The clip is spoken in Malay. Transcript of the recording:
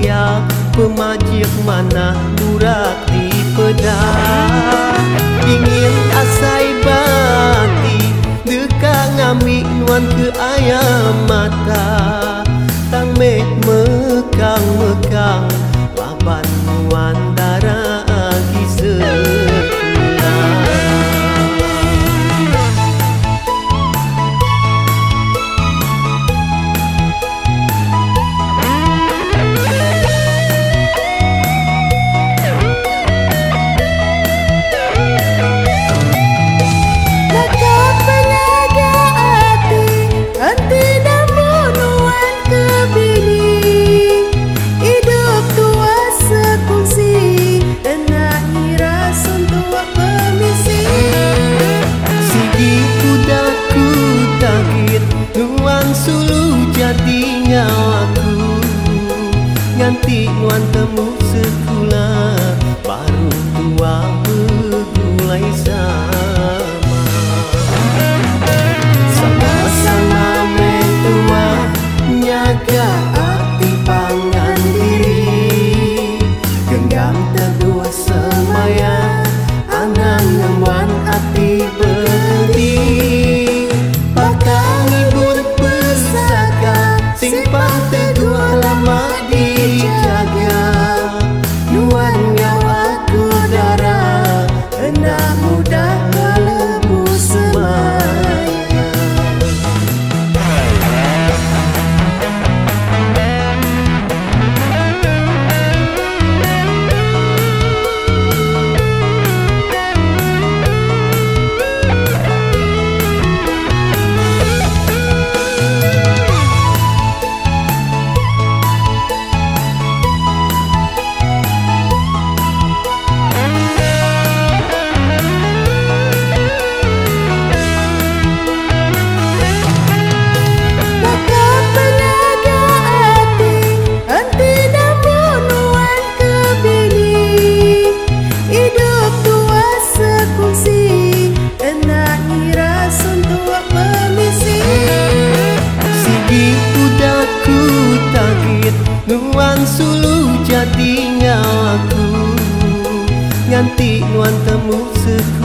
ia pemajik mana burak di pedang. Ingin asai bati dekat ngami nuan ke ayam mata. Tang mek mekang-mekang laban nuan darah kisah. Nganti nuan temu sekolah baru tua begulai sama. Sama-sama mentua nyaga hati pangan diri. Genggam teguh semaya anang ngemuan hati berhenti. Bakang ibu pesaka simpan teguh lama dijaga. Nuan ngau aku darah hendak mudah melebu semaya. Nuan sulu jadi ngaku nganti nuan temu sekolah.